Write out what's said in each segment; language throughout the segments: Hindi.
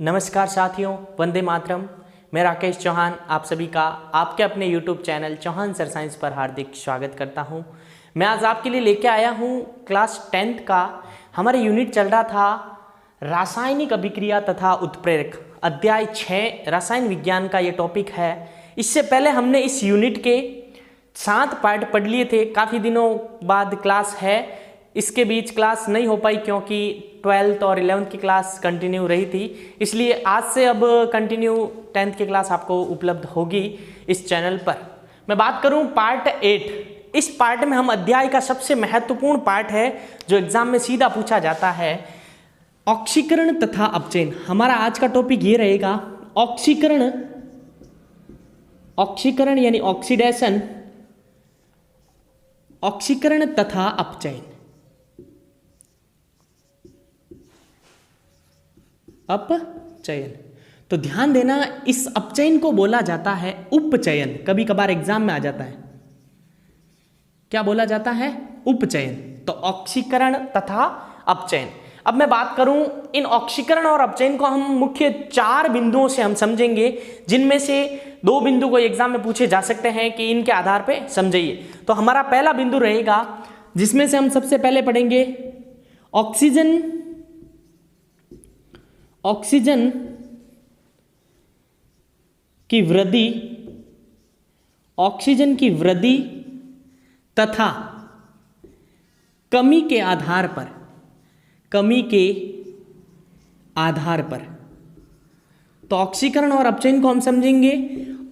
नमस्कार साथियों, वंदे मातरम। मैं राकेश चौहान आप सभी का आपके अपने YouTube channel Chauhan sir science पर हार्दिक स्वागत करता हूं। मैं आज आपके लिए लेके आया हूं क्लास 10th का हमारे यूनिट चल रहा था रासायनिक अभिक्रिया तथा उत्प्रेरक, अध्याय 6 रसायन विज्ञान का ये टॉपिक है। इससे पहले हमने इस यूनिट के 7 पार्ट पढ़ लिए थे। काफ़ी दिनों बाद क्लास है, इसके बीच क्लास नहीं हो पाई क्योंकि 12th और 11th की क्लास कंटिन्यू रही थी, इसलिए आज से अब कंटिन्यू 10th की क्लास आपको उपलब्ध होगी इस चैनल पर। मैं बात करूं पार्ट 8, इस पार्ट में हम अध्याय का सबसे महत्वपूर्ण पार्ट है जो एग्जाम में सीधा पूछा जाता है, ऑक्सीकरण तथा अपचयन। हमारा आज का टॉपिक ये रहेगा ऑक्सीकरण, ऑक्सीकरण यानी ऑक्सीडेशन, ऑक्सीकरण तथा अपचयन। अपचयन, तो ध्यान देना, इस अपचयन को बोला जाता है उपचयन। कभी कभार एग्जाम में आ जाता है, क्या बोला जाता है? उपचयन। तो ऑक्सीकरण तथा अपचयन। अब मैं बात करूं, इन ऑक्सीकरण और अपचयन को हम मुख्य 4 बिंदुओं से हम समझेंगे, जिनमें से 2 बिंदु को एग्जाम में पूछे जा सकते हैं कि इनके आधार पे समझिए। तो हमारा पहला बिंदु रहेगा जिसमें से हम सबसे पहले पढ़ेंगे ऑक्सीजन, ऑक्सीजन की वृद्धि, ऑक्सीजन की वृद्धि तथा कमी के आधार पर, कमी के आधार पर। तो ऑक्सीकरण और अपचयन को हम समझेंगे।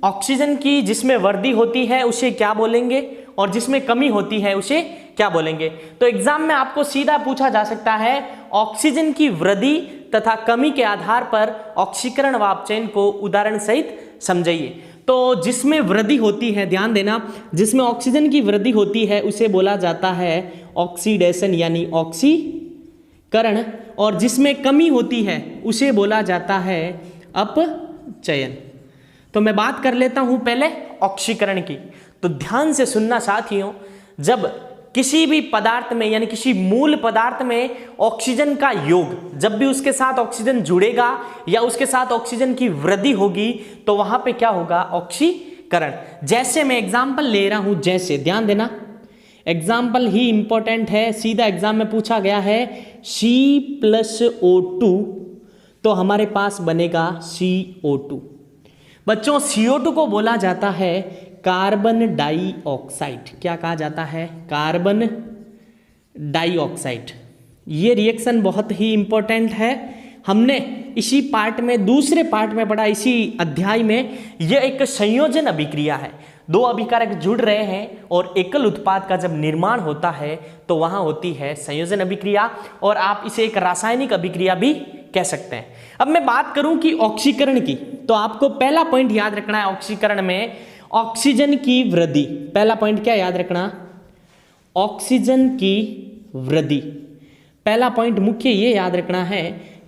ऑक्सीजन की जिसमें वृद्धि होती है उसे क्या बोलेंगे और जिसमें कमी होती है उसे क्या बोलेंगे। तो एग्जाम में आपको सीधा पूछा जा सकता है ऑक्सीजन की वृद्धि तथा कमी के आधार पर ऑक्सीकरण व अपचयन को उदाहरण सहित समझिए। तो जिसमें वृद्धि होती है, ध्यान देना, जिसमें ऑक्सीजन की वृद्धि होती है उसे बोला जाता है ऑक्सीडेशन यानी ऑक्सीकरण, और जिसमें कमी होती है उसे बोला जाता है अपचयन। तो मैं बात कर लेता हूं पहले ऑक्सीकरण की। तो ध्यान से सुनना साथियों, जब किसी भी पदार्थ में यानी किसी मूल पदार्थ में ऑक्सीजन का योग, जब भी उसके साथ ऑक्सीजन जुड़ेगा या उसके साथ ऑक्सीजन की वृद्धि होगी तो वहां पे क्या होगा? ऑक्सीकरण। जैसे मैं एग्जांपल ले रहा हूं, जैसे ध्यान देना, एग्जाम्पल ही इंपॉर्टेंट है, सीधा एग्जाम में पूछा गया है C+O2, तो हमारे पास बनेगा CO2। बच्चों CO2 को बोला जाता है कार्बन डाइऑक्साइड। क्या कहा जाता है? Carbon dioxide. ये रिएक्शन बहुत ही इंपॉर्टेंट है, हमने इसी पार्ट में, दूसरे पार्ट में पढ़ा, इसी अध्याय में। यह एक संयोजन अभिक्रिया है, 2 अभिकारक जुड़ रहे हैं और एकल उत्पाद का जब निर्माण होता है तो वहां होती है संयोजन अभिक्रिया, और आप इसे एक रासायनिक अभिक्रिया भी कह सकते हैं। अब मैं बात करूं कि ऑक्सीकरण की, तो आपको पहला पॉइंट याद रखना है ऑक्सीकरण में ऑक्सीजन की वृद्धि। पहला पॉइंट क्या याद रखना? ऑक्सीजन की वृद्धि। पहला पॉइंट मुख्य ये याद रखना है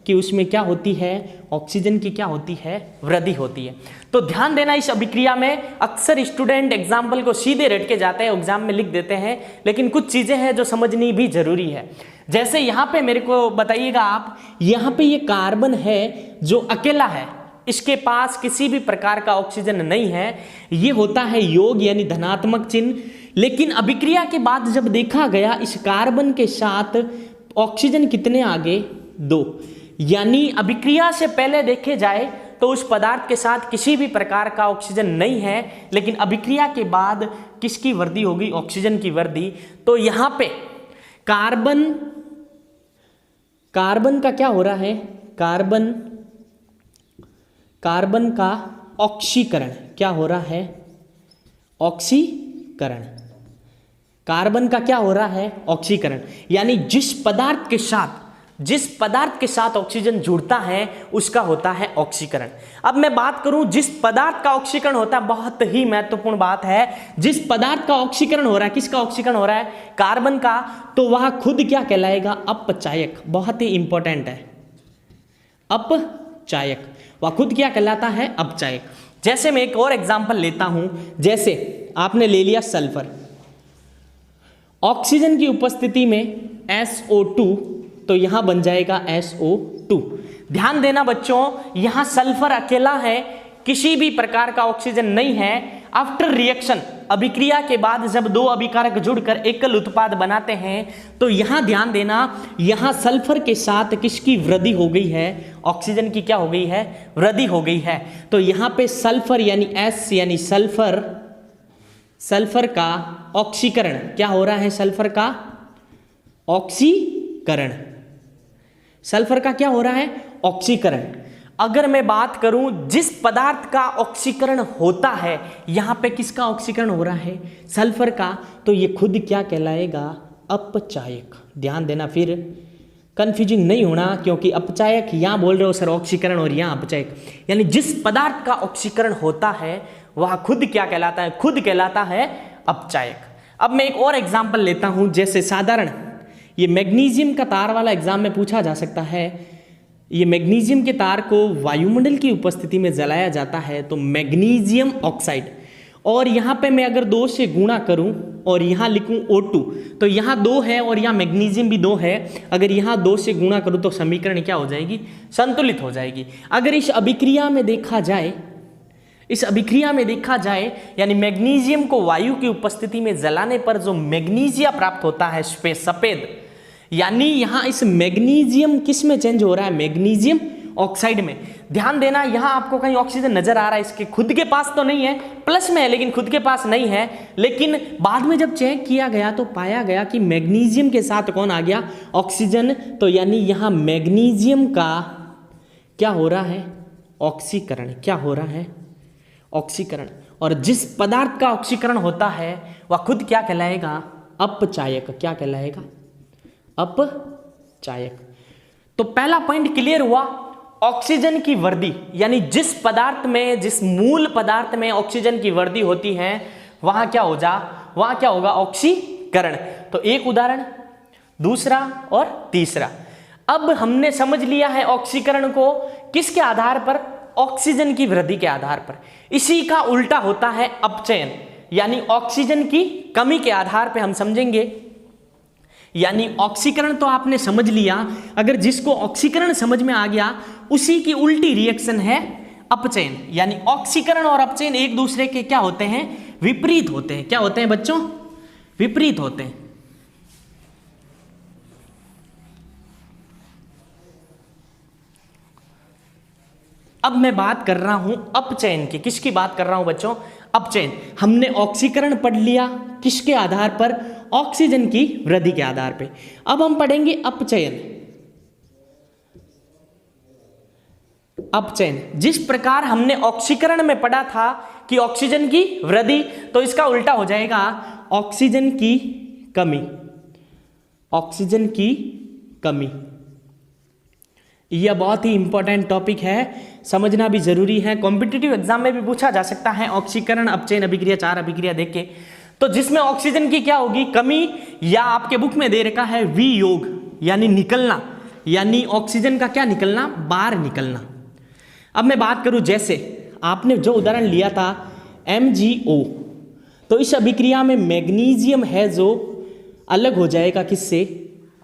कि उसमें क्या होती है? ऑक्सीजन की क्या होती है? वृद्धि होती है। तो ध्यान देना, इस अभिक्रिया में अक्सर स्टूडेंट एग्जाम्पल को सीधे रट के जाते हैं, एग्जाम में लिख देते हैं, लेकिन कुछ चीजें हैं जो समझनी भी जरूरी है। जैसे यहाँ पे मेरे को बताइएगा आप, यहाँ पे ये कार्बन है जो अकेला है, इसके पास किसी भी प्रकार का ऑक्सीजन नहीं है, ये होता है योग यानी धनात्मक चिन्ह। लेकिन अभिक्रिया के बाद जब देखा गया इस कार्बन के साथ ऑक्सीजन कितने आ गए? 2। यानी अभिक्रिया से पहले देखे जाए तो उस पदार्थ के साथ किसी भी प्रकार का ऑक्सीजन नहीं है, लेकिन अभिक्रिया के बाद किसकी वृद्धि होगी? ऑक्सीजन की वृद्धि। तो यहां पे कार्बन, कार्बन का क्या हो रहा है? कार्बन का ऑक्सीकरण। क्या हो रहा है? ऑक्सीकरण। कार्बन का क्या हो रहा है? ऑक्सीकरण। यानी जिस पदार्थ के साथ ऑक्सीजन जुड़ता है उसका होता है ऑक्सीकरण। अब मैं बात करूं जिस पदार्थ का ऑक्सीकरण होता है, बहुत ही महत्वपूर्ण बात है, जिस पदार्थ का ऑक्सीकरण हो रहा है, किसका ऑक्सीकरण हो रहा है? कार्बन का, तो वह खुद क्या कहलाएगा? अपचायक। बहुत ही इंपॉर्टेंट है, अपचायक। वह खुद क्या कहलाता है? अपचायक। जैसे मैं एक और एग्जांपल लेता हूं, जैसे आपने ले लिया सल्फर, ऑक्सीजन की उपस्थिति में SO2, तो यहां बन जाएगा SO2। ध्यान देना बच्चों, यहां सल्फर अकेला है, किसी भी प्रकार का ऑक्सीजन नहीं है। आफ्टर रिएक्शन, अभिक्रिया के बाद जब दो अभिकारक जुड़कर एकल उत्पाद बनाते हैं तो यहां ध्यान देना, यहां सल्फर के साथ किसकी वृद्धि हो गई है, ऑक्सीजन की क्या हो गई है, वृद्धि हो गई है। तो यहां पे सल्फर यानी एस यानी सल्फर का ऑक्सीकरण क्या हो रहा है, सल्फर का ऑक्सीकरण, सल्फर का क्या हो रहा है, ऑक्सीकरण। अगर मैं बात करूं जिस पदार्थ का ऑक्सीकरण होता है, यहां पे किसका ऑक्सीकरण हो रहा है, सल्फर का, तो ये खुद क्या कहलाएगा, अपचायक। ध्यान देना, फिर कंफ्यूजिंग नहीं होना, क्योंकि अपचायक यहां बोल रहे हो सर ऑक्सीकरण और यहां अपचायक, यानी जिस पदार्थ का ऑक्सीकरण होता है वह खुद क्या कहलाता है, खुद कहलाता है अपचायक। अब मैं एक और एग्जाम्पल लेता हूं, जैसे साधारण ये मैग्नीशियम का तार वाला एग्जाम में पूछा जा सकता है। ये मैग्नीशियम के तार को वायुमंडल की उपस्थिति में जलाया जाता है तो मैग्नीशियम ऑक्साइड, और यहाँ पे मैं अगर 2 से गुणा करूँ और यहाँ लिखूँ O2, तो यहाँ 2 है और यहाँ मैग्नीशियम भी 2 है। अगर यहाँ 2 से गुणा करूँ तो समीकरण क्या हो जाएगी, संतुलित हो जाएगी। अगर इस अभिक्रिया में देखा जाए, इस अभिक्रिया में देखा जाए यानी मैग्नीशियम को वायु की उपस्थिति में जलाने पर जो मैग्नीशिया प्राप्त होता है सफेद, यानी यहां इस मैग्नीशियम किस में चेंज हो रहा है, मैग्नीशियम ऑक्साइड में। ध्यान देना, यहां आपको कहीं ऑक्सीजन नजर आ रहा है, इसके खुद के पास तो नहीं है, प्लस में है लेकिन खुद के पास नहीं है। लेकिन बाद में जब चेक किया गया तो पाया गया कि मैग्नीशियम के साथ कौन आ गया, ऑक्सीजन। तो यानी यहां मैग्नीशियम का क्या हो रहा है, ऑक्सीकरण, क्या हो रहा है, ऑक्सीकरण। और जिस पदार्थ का ऑक्सीकरण होता है वह खुद क्या कहलाएगा, अपचायक। क्या कहलाएगा, अपचायक। तो पहला पॉइंट क्लियर हुआ, ऑक्सीजन की वृद्धि, यानी जिस पदार्थ में, जिस मूल पदार्थ में ऑक्सीजन की वृद्धि होती है वहां क्या वहां क्या होगा, ऑक्सीकरण। तो एक उदाहरण, दूसरा और तीसरा। अब हमने समझ लिया है ऑक्सीकरण को किसके आधार पर, ऑक्सीजन की वृद्धि के आधार पर। इसी का उल्टा होता है अपचयन, यानी ऑक्सीजन की कमी के आधार पर हम समझेंगे। यानी ऑक्सीकरण तो आपने समझ लिया, अगर जिसको ऑक्सीकरण समझ में आ गया उसी की उल्टी रिएक्शन है अपचयन। यानी ऑक्सीकरण और अपचयन एक दूसरे के क्या होते हैं, विपरीत होते हैं। क्या होते हैं बच्चों, विपरीत होते हैं। अब मैं बात कर रहा हूं अपचयन की। किसकी बात कर रहा हूं बच्चों, अपचयन। हमने ऑक्सीकरण पढ़ लिया किसके आधार पर, ऑक्सीजन की वृद्धि के आधार पे। अब हम पढ़ेंगे अपचयन। अपचयन जिस प्रकार हमने ऑक्सीकरण में पढ़ा था कि ऑक्सीजन की वृद्धि, तो इसका उल्टा हो जाएगा ऑक्सीजन की कमी, ऑक्सीजन की कमी। यह बहुत ही इंपॉर्टेंट टॉपिक है, समझना भी जरूरी है। कॉम्पिटिटिव एग्जाम में भी पूछा जा सकता है ऑक्सीकरण, अपचयन, अभिक्रिया, 4 अभिक्रिया देख के। तो जिसमें ऑक्सीजन की क्या होगी, कमी, या आपके बुक में दे रखा है वियोग, यानी निकलना, यानी ऑक्सीजन का क्या निकलना, बाहर निकलना। अब मैं बात करूं, जैसे आपने जो उदाहरण लिया था MgO, तो इस अभिक्रिया में मैग्नीशियम है जो अलग हो जाएगा किससे,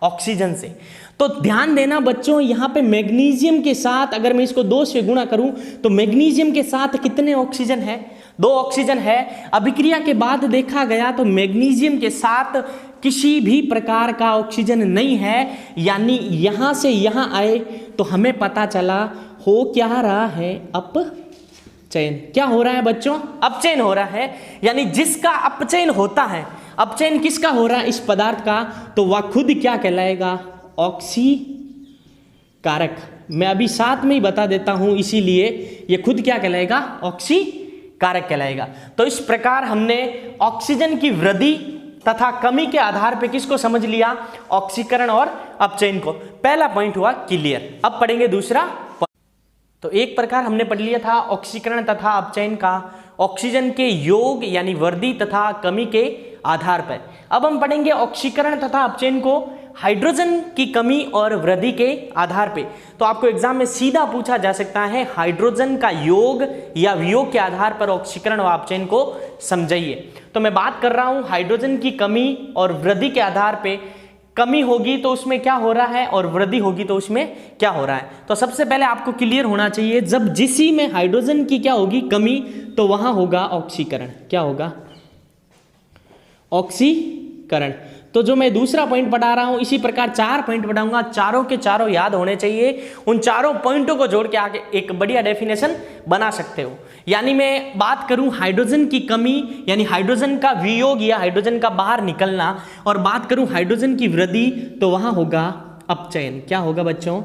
ऑक्सीजन से। तो ध्यान देना बच्चों, यहां पे मैग्नीशियम के साथ अगर मैं इसको 2 से गुणा करूं तो मैग्नीशियम के साथ कितने ऑक्सीजन है, 2 ऑक्सीजन है। अभिक्रिया के बाद देखा गया तो मैग्नीशियम के साथ किसी भी प्रकार का ऑक्सीजन नहीं है, यानी यहां से यहां आए तो हमें पता चला हो क्या रहा है, अपचयन। क्या हो रहा है बच्चों, अपचयन हो रहा है। यानी जिसका अपचयन होता है, अपचयन किसका हो रहा है, इस पदार्थ का, तो वह खुद क्या कहलाएगा, ऑक्सीकारक। मैं अभी साथ में ही बता देता हूं, इसीलिए ये खुद क्या कहलाएगा, ऑक्सीकारक कहलाएगा। तो इस प्रकार हमने ऑक्सीजन की वृद्धि तथा कमी के आधार पर किसको समझ लिया, ऑक्सीकरण और अपचयन को। पहला पॉइंट हुआ क्लियर। अब पढ़ेंगे दूसरा पॉइंट। तो एक प्रकार हमने पढ़ लिया था ऑक्सीकरण तथा अपचयन का, ऑक्सीजन के योग यानी वृद्धि तथा कमी के आधार पर। अब हम पढ़ेंगे ऑक्सीकरण तथा अपचयन को हाइड्रोजन की कमी और वृद्धि के आधार पे। तो आपको एग्जाम में सीधा पूछा जा सकता है हाइड्रोजन का योग या वियोग के आधार पर ऑक्सीकरण व अपचयन को समझाइए। तो मैं बात कर रहा हूं हाइड्रोजन की कमी और वृद्धि के आधार पे कमी होगी तो उसमें क्या हो रहा है और वृद्धि होगी तो उसमें क्या हो रहा है। तो सबसे पहले आपको क्लियर होना चाहिए, जब जिसी में हाइड्रोजन की क्या होगी कमी तो वहां होगा ऑक्सीकरण। क्या होगा? ऑक्सीकरण। तो जो मैं दूसरा पॉइंट पढ़ा रहा हूं इसी प्रकार 4 पॉइंट पढ़ाऊंगा, चारों के चारों याद होने चाहिए। उन चारों पॉइंटों को जोड़ के आगे एक बढ़िया डेफिनेशन बना सकते हो। यानी मैं बात करूं हाइड्रोजन की कमी यानी हाइड्रोजन का वियोग या हाइड्रोजन का बाहर निकलना, और बात करूं हाइड्रोजन की वृद्धि तो वहां होगा अपचयन। क्या होगा बच्चों?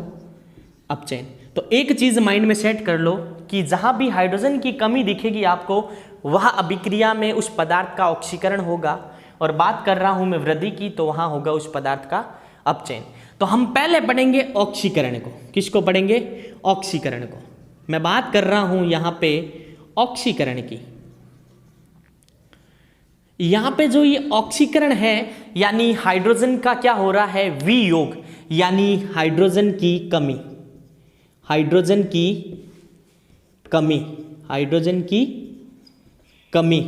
अपचयन। तो एक चीज माइंड में सेट कर लो कि जहां भी हाइड्रोजन की कमी दिखेगी आपको, वह अभिक्रिया में उस पदार्थ का ऑक्सीकरण होगा, और बात कर रहा हूं मैं वृद्धि की तो वहां होगा उस पदार्थ का अपचयन। तो हम पहले पढ़ेंगे ऑक्सीकरण को। किसको पढ़ेंगे? ऑक्सीकरण को। मैं बात कर रहा हूं यहां पे ऑक्सीकरण की। यहां पे जो ये ऑक्सीकरण है यानी हाइड्रोजन का क्या हो रहा है? वियोग, यानी हाइड्रोजन की कमी। हाइड्रोजन की कमी, हाइड्रोजन की कमी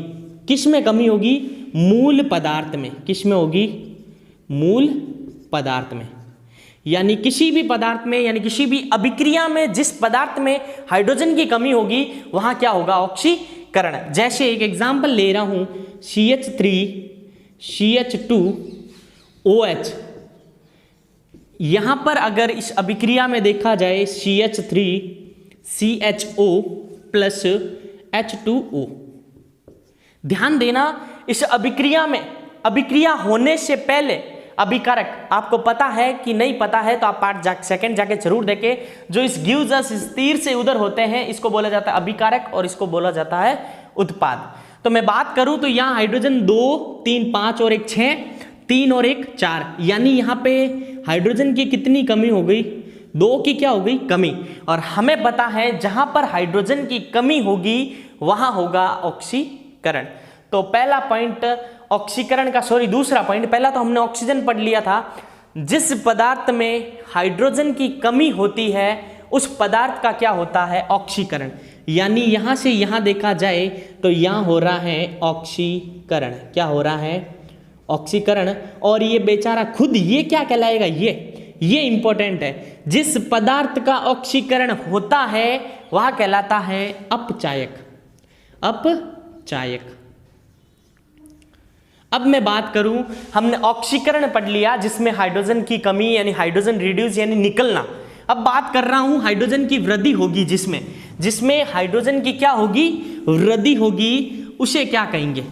किस में कमी होगी? मूल पदार्थ में। किस में होगी? मूल पदार्थ में। यानी किसी भी पदार्थ में यानी किसी भी अभिक्रिया में जिस पदार्थ में हाइड्रोजन की कमी होगी वहां क्या होगा? ऑक्सीकरण। जैसे एक एग्जांपल ले रहा हूं CH3 CH2OH। यहां पर अगर इस अभिक्रिया में देखा जाए CH3 CHO प्लस H2O, ध्यान देना इस अभिक्रिया में, अभिक्रिया होने से पहले अभिकारक आपको पता है कि नहीं पता है तो आप पार्ट सेकंड जाके जरूर देखें। जो इस गिव्स इस तीर से उधर होते हैं इसको बोला जाता है अभिकारक और इसको बोला जाता है उत्पाद। तो मैं बात करूं तो यहां हाइड्रोजन 2 3 5 और 1 6, 3 और 1 4, यानी यहां पे हाइड्रोजन की कितनी कमी हो गई? 2 की क्या हो गई? कमी। और हमें पता है जहां पर हाइड्रोजन की कमी होगी वहां होगा ऑक्सीकरण। तो पहला पॉइंट ऑक्सीकरण का, सॉरी दूसरा पॉइंट, पहला तो हमने ऑक्सीजन पढ़ लिया था। जिस पदार्थ में हाइड्रोजन की कमी होती है उस पदार्थ का क्या होता है? ऑक्सीकरण। यानी यहां से यहां देखा जाए तो यहां हो रहा है ऑक्सीकरण। क्या हो रहा है? ऑक्सीकरण। और ये बेचारा खुद ये क्या कहलाएगा? ये इंपॉर्टेंट है। जिस पदार्थ का ऑक्सीकरण होता है वह कहलाता है अपचायक। अपचायक। अब मैं बात करूं, हमने ऑक्सीकरण पढ़ लिया जिसमें हाइड्रोजन की कमी यानी हाइड्रोजन रिड्यूस यानी निकलना। अब बात कर रहा हूं हाइड्रोजन की वृद्धि होगी, जिसमें हाइड्रोजन की क्या होगी? वृद्धि होगी। उसे क्या कहेंगे?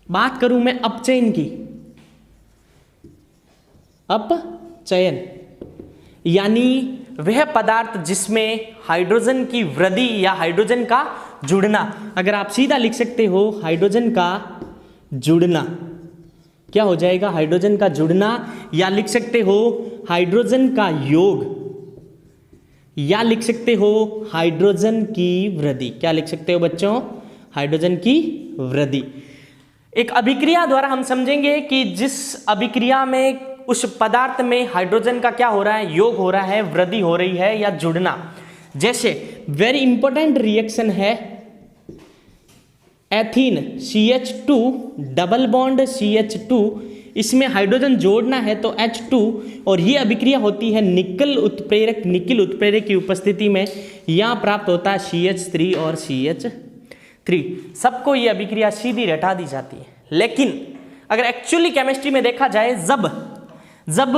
बात करूं मैं अपचयन की। अपचयन यानी वह पदार्थ जिसमें हाइड्रोजन की वृद्धि या हाइड्रोजन का जुड़ना, अगर आप सीधा लिख सकते हो हाइड्रोजन का जुड़ना, क्या हो जाएगा? हाइड्रोजन का जुड़ना, या लिख सकते हो हाइड्रोजन का योग, या लिख सकते हो हाइड्रोजन की वृद्धि। क्या लिख सकते हो बच्चों? हाइड्रोजन की वृद्धि। एक अभिक्रिया द्वारा हम समझेंगे कि जिस अभिक्रिया में उस पदार्थ में हाइड्रोजन का क्या हो रहा है? योग हो रहा है, वृद्धि हो रही है या जुड़ना। जैसे वेरी इंपॉर्टेंट रिएक्शन है ethene CH2 double bond CH2, इसमें हाइड्रोजन जोड़ना है तो H2, और ये अभिक्रिया होती है निकल उत्प्रेरक की उपस्थिति में। यहाँ प्राप्त होता है CH3 और CH3। सबको ये अभिक्रिया सीधी रटा दी जाती है। लेकिन अगर एक्चुअली केमिस्ट्री में देखा जाए, जब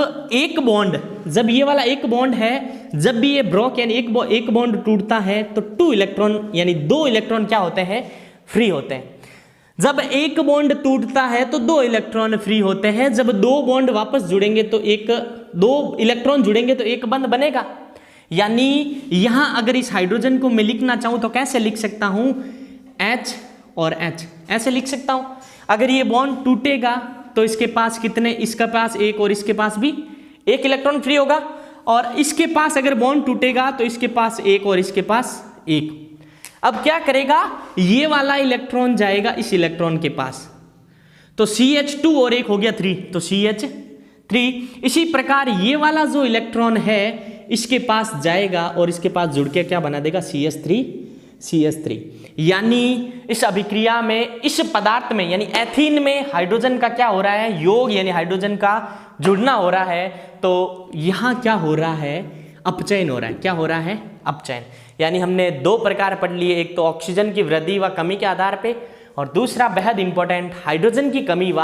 ये वाला एक बॉन्ड है, जब भी ये ब्रोक यानी एक बॉन्ड टूटता है तो 2 इलेक्ट्रॉन यानी 2 इलेक्ट्रॉन क्या होते हैं? फ्री होते हैं। जब एक बॉन्ड टूटता है तो 2 इलेक्ट्रॉन फ्री होते हैं। जब 2 बॉन्ड वापस जुड़ेंगे तो 2 इलेक्ट्रॉन जुड़ेंगे तो एक बंध बनेगा। यानी यहां अगर इस हाइड्रोजन को मैं लिखना चाहूं तो कैसे लिख सकता हूं? H और H ऐसे लिख सकता हूं। अगर ये बॉन्ड टूटेगा तो इसके पास कितने? इसके पास 1 और इसके पास भी 1 इलेक्ट्रॉन फ्री होगा, और इसके पास अगर बॉन्ड टूटेगा तो इसके पास 1 और इसके पास 1। अब क्या करेगा? ये वाला इलेक्ट्रॉन जाएगा इस इलेक्ट्रॉन के पास, तो CH2 और 1 हो गया 3, तो CH3। इसी प्रकार ये वाला जो इलेक्ट्रॉन है इसके पास जाएगा और इसके पास जुड़ के क्या बना देगा? CH3 CH3। यानी इस अभिक्रिया में, इस पदार्थ में यानी एथीन में हाइड्रोजन का क्या हो रहा है, योग यानी हाइड्रोजन का जुड़ना हो रहा है। तो यहाँ क्या हो रहा है, अपचयन हो रहा है। क्या हो रहा है, अपचयन। यानी हमने दो प्रकार पढ़ लिए, एक तो ऑक्सीजन की वृद्धि व कमी के आधार पे, और दूसरा बेहद इंपॉर्टेंट हाइड्रोजन की कमी व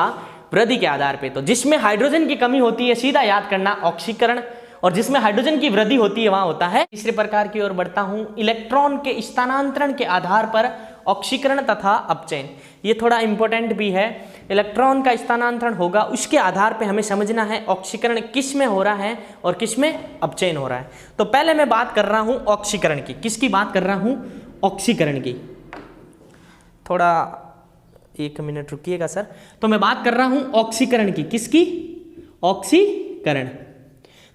वृद्धि के आधार पे। तो जिसमें हाइड्रोजन की कमी होती है सीधा याद करना ऑक्सीकरण, और जिसमें हाइड्रोजन की वृद्धि होती है वहां होता है। तीसरे प्रकार की ओर बढ़ता हूं, इलेक्ट्रॉन के स्थानांतरण के आधार पर ऑक्सीकरण तथा अपचयन। ये थोड़ा इंपॉर्टेंट भी है। इलेक्ट्रॉन का स्थानांतरण होगा, उसके आधार पर हमें समझना है ऑक्सीकरण किस में हो रहा है और किस में अपचयन हो रहा है। तो पहले मैं बात कर रहा हूं ऑक्सीकरण की। किसकी बात कर रहा हूं, ऑक्सीकरण की। थोड़ा 1 मिनट रुकिएगा सर। तो मैं बात कर रहा हूं ऑक्सीकरण की। किसकी, ऑक्सीकरण।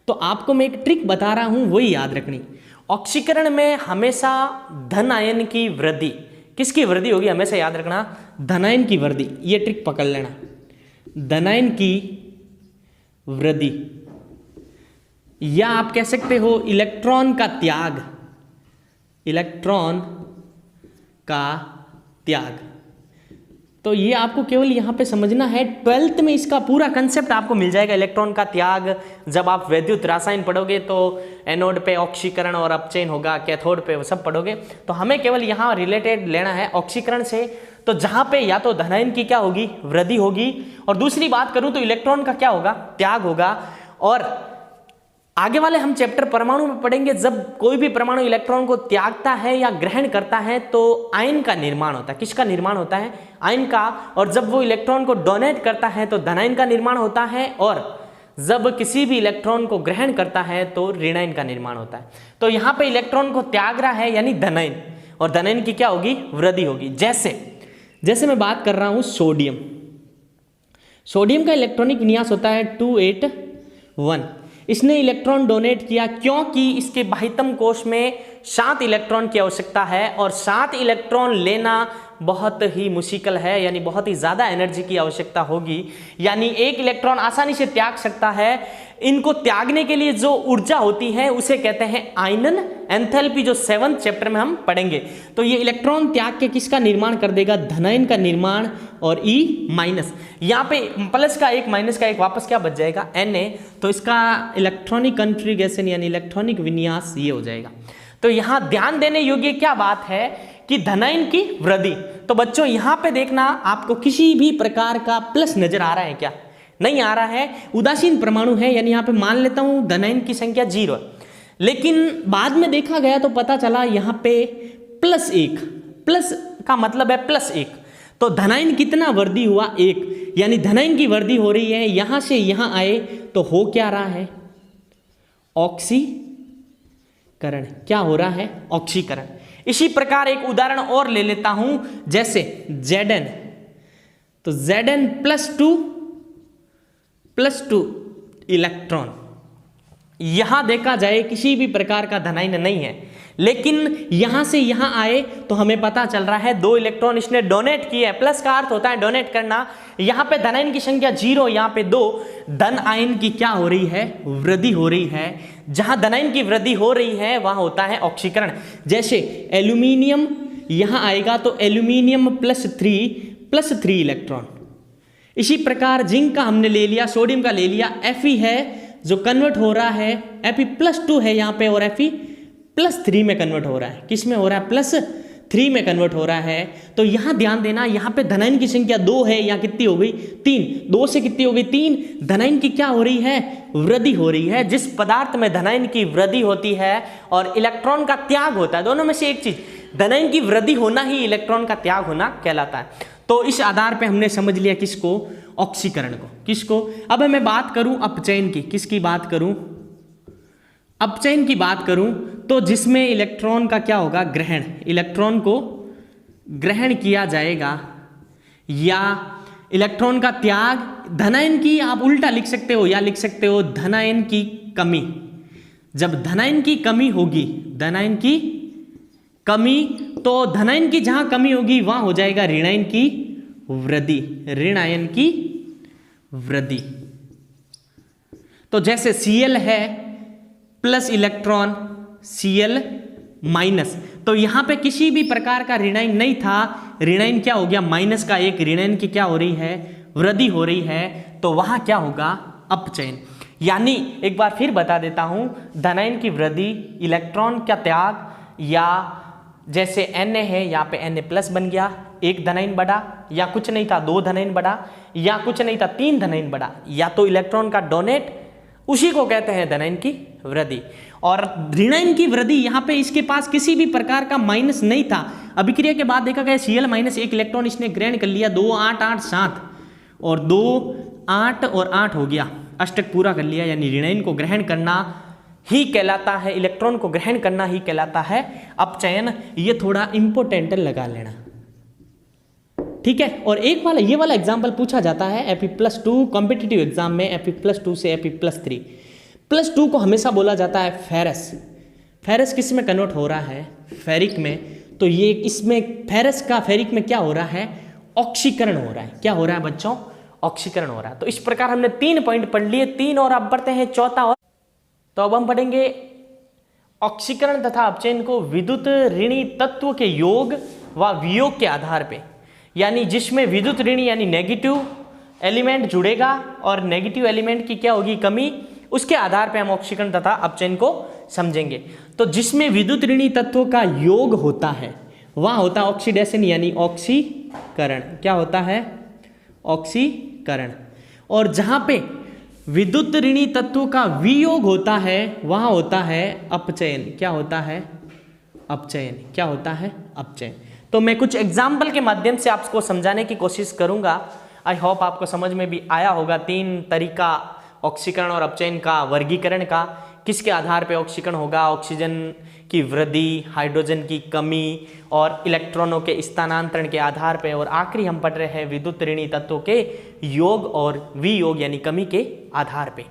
तो आपको मैं एक ट्रिक बता रहा हूं, वही याद रखनी। ऑक्सीकरण में हमेशा धन आयन की वृद्धि, किसकी वृद्धि होगी हमेशा याद रखना, धनायन की वृद्धि। ये ट्रिक पकड़ लेना, धनायन की वृद्धि, या आप कह सकते हो इलेक्ट्रॉन का त्याग, इलेक्ट्रॉन का त्याग। तो ये आपको केवल यहाँ पे समझना है। 12th में इसका पूरा कंसेप्ट आपको मिल जाएगा, इलेक्ट्रॉन का त्याग। जब आप वैद्युत रसायन पढ़ोगे तो एनोड पे ऑक्सीकरण और अपचयन होगा, कैथोड पे वो सब पढ़ोगे। तो हमें केवल यहाँ रिलेटेड लेना है ऑक्सीकरण से। तो जहाँ पे या तो धनायन की क्या होगी, वृद्धि होगी, और दूसरी बात करूँ तो इलेक्ट्रॉन का क्या होगा, त्याग होगा। और आगे वाले हम चैप्टर परमाणु में पढ़ेंगे, जब कोई भी परमाणु इलेक्ट्रॉन को त्यागता है या ग्रहण करता है तो आयन का निर्माण होता है। किसका निर्माण होता है, आयन का। और जब वो इलेक्ट्रॉन को डोनेट करता है तो धनायन का निर्माण होता है, और जब किसी भी इलेक्ट्रॉन को ग्रहण करता है तो ऋणायन का निर्माण होता है। तो यहाँ पे इलेक्ट्रॉन को त्याग रहा है यानी धनायन, और धनायन की क्या होगी, वृद्धि होगी। जैसे मैं बात कर रहा हूं सोडियम। सोडियम का इलेक्ट्रॉनिक विन्यास होता है 281। इसने इलेक्ट्रॉन डोनेट किया क्योंकि इसके बाह्यतम कोश में 7 इलेक्ट्रॉन की आवश्यकता है, और 7 इलेक्ट्रॉन लेना बहुत ही मुश्किल है, यानी बहुत ही ज़्यादा एनर्जी की आवश्यकता होगी। यानी एक इलेक्ट्रॉन आसानी से त्याग सकता है। इनको त्यागने के लिए जो ऊर्जा होती है उसे कहते हैं आयनन एंथैल्पी, जो 7th चैप्टर में हम पढ़ेंगे। तो ये इलेक्ट्रॉन त्याग के किसका निर्माण कर देगा, धनायन का निर्माण, और E माइनस। यहाँ पे प्लस का एक माइनस का एक वापस क्या बच जाएगा, Na। तो इसका इलेक्ट्रॉनिक कॉन्फ़िगरेशन यानी इलेक्ट्रॉनिक विन्यास ये हो जाएगा। तो यहाँ ध्यान देने योग्य क्या बात है कि धनायन की वृद्धि। तो बच्चों यहाँ पे देखना, आपको किसी भी प्रकार का प्लस नजर आ रहा है क्या, नहीं आ रहा है। उदासीन परमाणु है, यानी यहाँ पे मान लेता हूं धनायन की संख्या 0 है, लेकिन बाद में देखा गया तो पता चला यहाँ पे +1, प्लस का मतलब है +1। तो धनायन कितना वृद्धि हुआ, 1, यानी धनायन की वृद्धि हो रही है। यहां से यहां आए तो हो क्या रहा है, ऑक्सीकरण। क्या हो रहा है, ऑक्सीकरण। इसी प्रकार एक उदाहरण और ले लेता हूं, जैसे Zn। तो Zn +2 इलेक्ट्रॉन। यहां देखा जाए किसी भी प्रकार का धनायन नहीं है, लेकिन यहां से यहां आए तो हमें पता चल रहा है 2 इलेक्ट्रॉन इसने डोनेट किए हैं। प्लस का अर्थ होता है डोनेट करना। यहां पे धनायन की संख्या 0, यहां पे 2। धन आयन की क्या हो रही है, वृद्धि हो रही है। जहां धनायन की वृद्धि हो रही है वहां होता है ऑक्सीकरण। जैसे एल्यूमिनियम यहां आएगा तो एल्यूमिनियम +3 इलेक्ट्रॉन। इसी प्रकार जिंक का हमने ले लिया, सोडियम का ले लिया, Fe है जो कन्वर्ट हो रहा है, Fe+2 है यहाँ पे, और Fe+3 में कन्वर्ट हो रहा है। किस में हो रहा है, +3 में कन्वर्ट हो रहा है। तो यहाँ ध्यान देना, यहाँ पे धनायन की संख्या 2 है, यहाँ कितनी हो गई, 3। 2 से कितनी हो गई, 3। धनायन की क्या हो रही है, वृद्धि हो रही है। जिस पदार्थ में धनायन की वृद्धि होती है और इलेक्ट्रॉन का त्याग होता है, दोनों में से एक चीज, धनायन की वृद्धि होना ही इलेक्ट्रॉन का त्याग होना कहलाता है। तो इस आधार पे हमने समझ लिया किसको, ऑक्सीकरण को। किसको, अब मैं बात करूं अपचयन की। किसकी बात करूं, अपचयन की बात करूं तो जिसमें इलेक्ट्रॉन का क्या होगा, ग्रहण। इलेक्ट्रॉन को ग्रहण किया जाएगा, या इलेक्ट्रॉन का त्याग। धनायन की आप उल्टा लिख सकते हो, या लिख सकते हो धनायन की कमी। जब धनायन की कमी होगी, धनायन की कमी, तो धनायन की जहां कमी होगी वहां हो जाएगा ऋणायन की वृद्धि, ऋणायन की वृद्धि। तो जैसे Cl है प्लस इलेक्ट्रॉन, Cl-, तो यहाँ पे किसी भी प्रकार का ऋणायन नहीं था, ऋणायन क्या हो गया, माइनस का एक, ऋणायन की क्या हो रही है, वृद्धि हो रही है, तो वहां क्या होगा, अपचयन। यानी एक बार फिर बता देता हूं, धनायन की वृद्धि, इलेक्ट्रॉन का त्याग, या जैसे Na है यहाँ पे Na+ बन गया, एक धनायन बढ़ा, या कुछ नहीं था 2 धनायन बढ़ा, या कुछ नहीं था 3 धनायन बढ़ा, या तो इलेक्ट्रॉन का डोनेट, उसी को कहते हैं धनायन की वृद्धि। और ऋणायन की वृद्धि यहाँ पे इसके पास किसी भी प्रकार का माइनस नहीं था। अभिक्रिया के बाद देखा गया Cl- एक इलेक्ट्रॉन इसने ग्रहण कर लिया, 2 8 8 7 और 2 8 और 8 हो गया, अष्टक पूरा कर लिया। यानी ऋणायन को ग्रहण करना ही कहलाता है, इलेक्ट्रॉन को ग्रहण करना ही कहलाता है अपचयन। ये थोड़ा इंपोर्टेंट लगा लेना, ठीक है। और एक वाला ये वाला एग्जाम्पल पूछा जाता है Fe+2 कॉम्पिटिटिव एग्जाम में, Fe+2 से Fe+3। +2 को हमेशा बोला जाता है फेरस। फेरस किस में कन्वर्ट हो रहा है, फेरिक में। तो ये इसमें फेरस का फेरिक में क्या हो रहा है, ऑक्सीकरण हो रहा है। क्या हो रहा है बच्चों, ऑक्सीकरण हो रहा है। तो इस प्रकार हमने 3 पॉइंट पढ़ लिए, 3 और अब बढ़ते हैं चौथा। और तो अब हम पढ़ेंगे ऑक्सीकरण तथा अपचयन को विद्युत ऋणी तत्व के योग व वियोग के आधार पे, यानी जिसमें विद्युत ऋणी यानी नेगेटिव एलिमेंट जुड़ेगा और नेगेटिव एलिमेंट की क्या होगी, कमी, उसके आधार पे हम ऑक्सीकरण तथा अपचयन को समझेंगे। तो जिसमें विद्युत ऋणी तत्वों का योग होता है वहां होता है ऑक्सीडेशन यानी ऑक्सीकरण। क्या होता है, ऑक्सीकरण। और जहां पे विद्युत ऋणी तत्वों का वियोग होता है वहां होता है अपचयन। क्या होता है, अपचयन। क्या होता है, अपचयन। तो मैं कुछ एग्जाम्पल के माध्यम से आपको समझाने की कोशिश करूंगा। आई होप आपको समझ में भी आया होगा। 3 तरीका ऑक्सीकरण और अपचयन का, वर्गीकरण का, किसके आधार पे ऑक्सीकरण होगा, ऑक्सीजन की वृद्धि, हाइड्रोजन की कमी और इलेक्ट्रॉनों के स्थानांतरण के आधार पे। और आखिरी हम पढ़ रहे हैं विद्युत ऋणी तत्वों के योग और वियोग यानी कमी के आधार पे।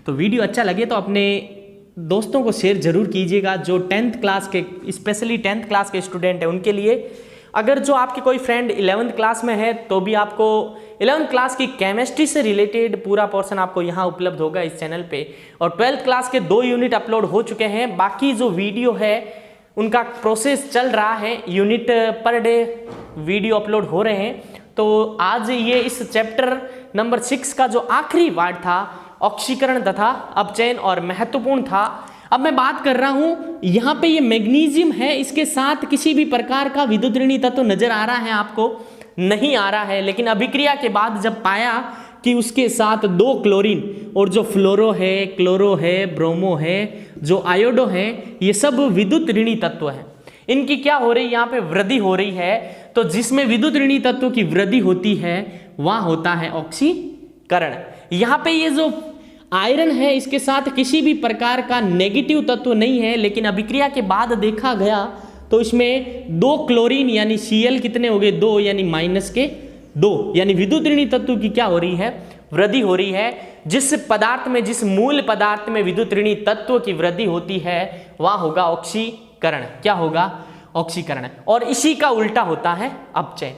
तो वीडियो अच्छा लगे तो अपने दोस्तों को शेयर जरूर कीजिएगा, जो 10th क्लास के, स्पेशली 10th क्लास के स्टूडेंट हैं उनके लिए। अगर जो आपके कोई फ्रेंड 11th क्लास में है तो भी आपको 11th क्लास की केमिस्ट्री से रिलेटेड पूरा पोर्शन आपको यहाँ उपलब्ध होगा इस चैनल पे। और 12th क्लास के 2 यूनिट अपलोड हो चुके हैं, बाकी जो वीडियो है उनका प्रोसेस चल रहा है, unit per day video upload हो रहे हैं। तो आज ये इस चैप्टर नंबर 6 का जो आखिरी पार्ट था ऑक्सीकरण तथा अपचयन और महत्वपूर्ण था। अब मैं बात कर रहा हूं, यहां पे ये मैग्नीशियम है, इसके साथ किसी भी प्रकार का विद्युत ऋणी तत्व नजर आ रहा है आपको, नहीं आ रहा है। लेकिन अभिक्रिया के बाद जब पाया कि उसके साथ 2 क्लोरीन और जो फ्लोरो है, क्लोरो है, ब्रोमो है, जो आयोडो है, ये सब विद्युत ऋणी तत्व है। इनकी क्या हो रही है, यहाँ पे वृद्धि हो रही है। तो जिसमें विद्युत ऋणी तत्वों की वृद्धि होती है वहां होता है ऑक्सीकरण। यहाँ पे ये जो आयरन है इसके साथ किसी भी प्रकार का नेगेटिव तत्व नहीं है, लेकिन अभिक्रिया के बाद देखा गया तो इसमें 2 क्लोरीन यानी Cl कितने हो गए, 2 यानी -2, यानी विद्युत ऋणी तत्व की क्या हो रही है, वृद्धि हो रही है। जिस पदार्थ में, जिस मूल पदार्थ में विद्युत ऋणी तत्व की वृद्धि होती है वहां होगा ऑक्सीकरण। क्या होगा, ऑक्सीकरण। और इसी का उल्टा होता है अपचयन।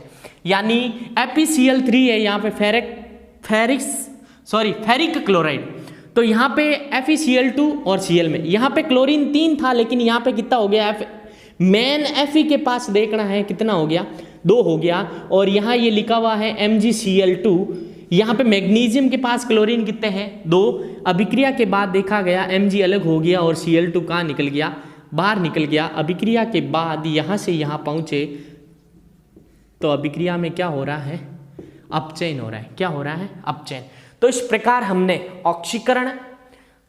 यानी FeCl3 है यहाँ पे फेरिक क्लोराइड। तो यहाँ पे FeCl2 और Cl में, यहाँ पे क्लोरीन 3 था लेकिन यहाँ पे कितना हो गया, मेन Fe के पास देखना है कितना हो गया, 2 हो गया। और यहाँ ये लिखा हुआ है MgCl2। यहाँ पे मैग्नीशियम के पास क्लोरीन कितने हैं, 2। अभिक्रिया के बाद देखा गया Mg अलग हो गया और Cl2 कहाँ निकल गया, बाहर निकल गया। अभिक्रिया के बाद यहाँ से यहाँ पहुँचे तो अभिक्रिया में क्या हो रहा है, अपचयन हो रहा है। क्या हो रहा है, अपचयन। तो इस प्रकार हमने ऑक्सीकरण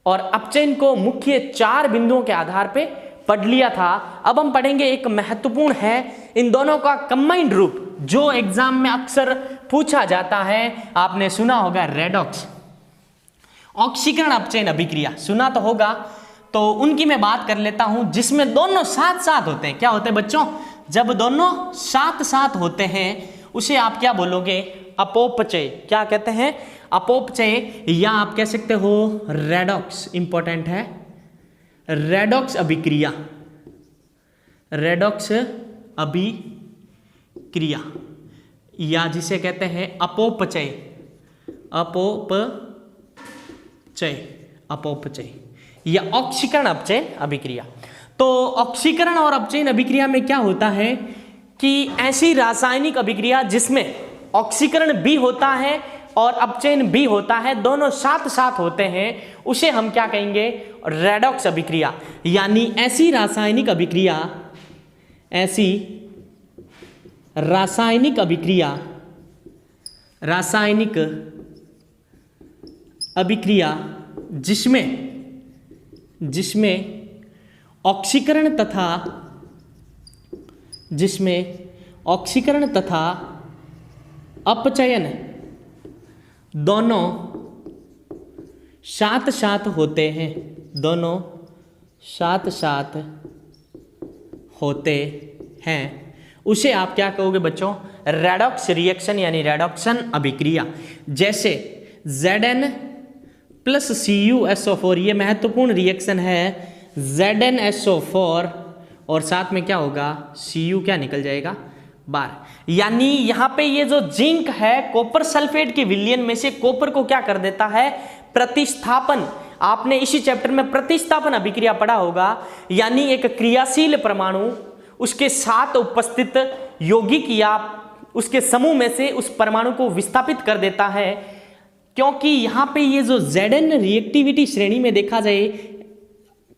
और अपचयन को मुख्य 4 बिंदुओं के आधार पे पढ़ लिया था। अब हम पढ़ेंगे एक महत्वपूर्ण है, इन दोनों का कंबाइंड रूप, जो एग्जाम में अक्सर पूछा जाता है। आपने सुना होगा रेडॉक्स, ऑक्सीकरण अपचयन अभिक्रिया सुना तो होगा। तो उनकी मैं बात कर लेता हूं, जिसमें दोनों साथ साथ होते हैं। क्या होते हैं बच्चों, जब दोनों साथ साथ होते हैं उसे आप क्या बोलोगे, अपोपचय। क्या कहते हैं, अपोपचय, या आप कह सकते हो रेडॉक्स। इंपॉर्टेंट है, रेडॉक्स अभिक्रिया, रेडॉक्स अभिक्रिया, या जिसे कहते हैं अपोपचय, अपोपचय, अपोपचय या ऑक्सीकरण अपचयन अभिक्रिया। तो ऑक्सीकरण और अपचयन अभिक्रिया में क्या होता है कि ऐसी रासायनिक अभिक्रिया जिसमें ऑक्सीकरण भी होता है और अपचयन भी होता है, दोनों साथ साथ होते हैं, उसे हम क्या कहेंगे? रेडॉक्स अभिक्रिया। यानी ऐसी रासायनिक अभिक्रिया जिसमें ऑक्सीकरण तथा अपचयन दोनों साथ साथ होते हैं, उसे आप क्या कहोगे बच्चों? रेडॉक्स रिएक्शन यानी रेडॉक्शन अभिक्रिया। जैसे Zn प्लस CuSO4, ये महत्वपूर्ण रिएक्शन है। ZnSO4 और साथ में क्या होगा? Cu क्या निकल जाएगा? बार। यानी यहां पे ये जो जिंक है, कॉपर सल्फेट के विलयन में से कॉपर को क्या कर देता है? प्रतिस्थापन। आपने इसी चैप्टर में प्रतिस्थापन अभिक्रिया पढ़ा होगा। यानी एक क्रियाशील परमाणु उसके साथ उपस्थित यौगिक या उसके समूह में से उस परमाणु को विस्थापित कर देता है। क्योंकि यहां पे ये जो Zn रिएक्टिविटी श्रेणी में देखा जाए,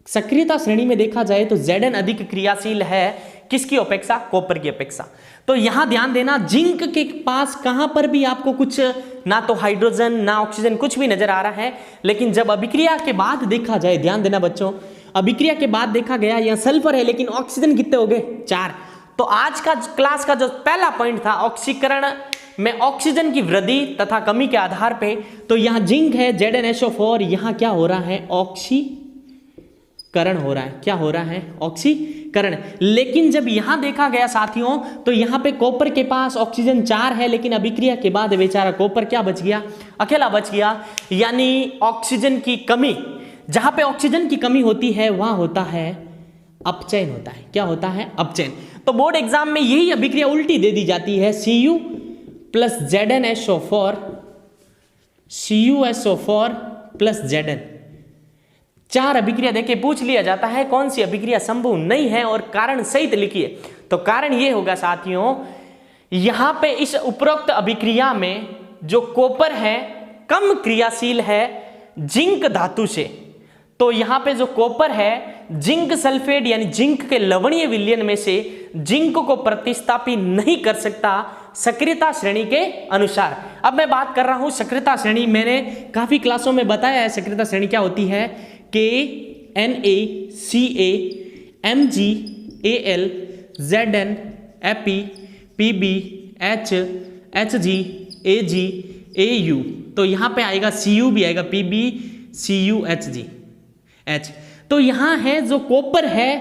सक्रियता श्रेणी में देखा जाए, तो Zn अधिक क्रियाशील है किसकी अपेक्षा? कॉपर की अपेक्षा। तो यहां ध्यान देना, जिंक के पास कहां पर भी आपको कुछ ना तो हाइड्रोजन ना ऑक्सीजन कुछ भी नजर आ रहा है, लेकिन जब अभिक्रिया के बाद देखा जाए, ध्यान देना बच्चों, अभिक्रिया के बाद देखा गया यहां सल्फर है लेकिन ऑक्सीजन कितने हो गए? 4। तो आज का क्लास का जो पहला पॉइंट था ऑक्सीकरण में ऑक्सीजन की वृद्धि तथा कमी के आधार पे, तो यहां जिंक है ZnSO4, यहां क्या हो रहा है? ऑक्सीकरण हो रहा है। क्या हो रहा है? ऑक्सीकरण। लेकिन जब यहां देखा गया साथियों, तो यहां पे कॉपर के पास ऑक्सीजन 4 है, लेकिन अभिक्रिया के बाद बेचारा कॉपर क्या बच गया? अकेला बच गया। यानी ऑक्सीजन की कमी, जहां पे ऑक्सीजन की कमी होती है वहां होता है अपचयन होता है। क्या होता है? अपचयन। तो बोर्ड एग्जाम में यही अभिक्रिया उल्टी दे दी जाती है, Cu plus CuSO4 plus Zn। 4 अभिक्रिया देके पूछ लिया जाता है कौन सी अभिक्रिया संभव नहीं है और कारण सहित लिखिए। तो कारण ये होगा साथियों, यहां पे इस उपरोक्त अभिक्रिया में जो कॉपर है कम क्रियाशील है जिंक धातु से। तो यहां पे जो कॉपर है जिंक सल्फेट यानी जिंक के लवणीय विलयन में से जिंक को प्रतिस्थापित नहीं कर सकता सक्रियता श्रेणी के अनुसार। अब मैं बात कर रहा हूं सक्रियता श्रेणी। मैंने काफी क्लासों में बताया है सक्रियता श्रेणी क्या होती है। KNaCaMgAl Zn Fe Pb H Hg Ag Au। तो यहां पे आएगा Cu भी आएगा, Pb Cu Hg H। तो यहां है जो कॉपर है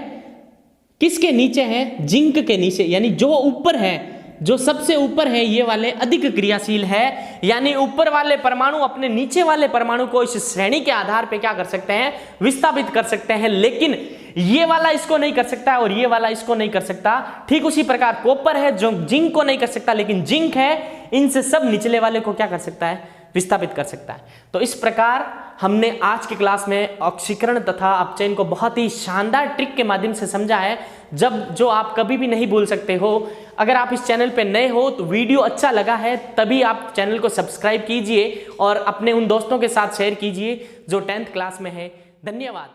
किसके नीचे है? जिंक के नीचे। यानी जो ऊपर है, जो सबसे ऊपर है, ये वाले अधिक क्रियाशील है। यानी ऊपर वाले परमाणु अपने नीचे वाले परमाणु को इस श्रेणी के आधार पे क्या कर सकते हैं? विस्थापित कर सकते हैं। लेकिन ये वाला इसको नहीं कर सकता और ये वाला इसको नहीं कर सकता। ठीक उसी प्रकार कॉपर है जो जिंक को नहीं कर सकता, लेकिन जिंक है इनसे सब निचले वाले को क्या कर सकता है? विस्थापित कर सकता है। तो इस प्रकार हमने आज की क्लास में ऑक्सीकरण तथा अपचयन को बहुत ही शानदार ट्रिक के माध्यम से समझा है, जो आप कभी भी नहीं भूल सकते हो। अगर आप इस चैनल पे नए हो तो वीडियो अच्छा लगा है तभी आप चैनल को सब्सक्राइब कीजिए और अपने उन दोस्तों के साथ शेयर कीजिए जो 10th क्लास में है। धन्यवाद।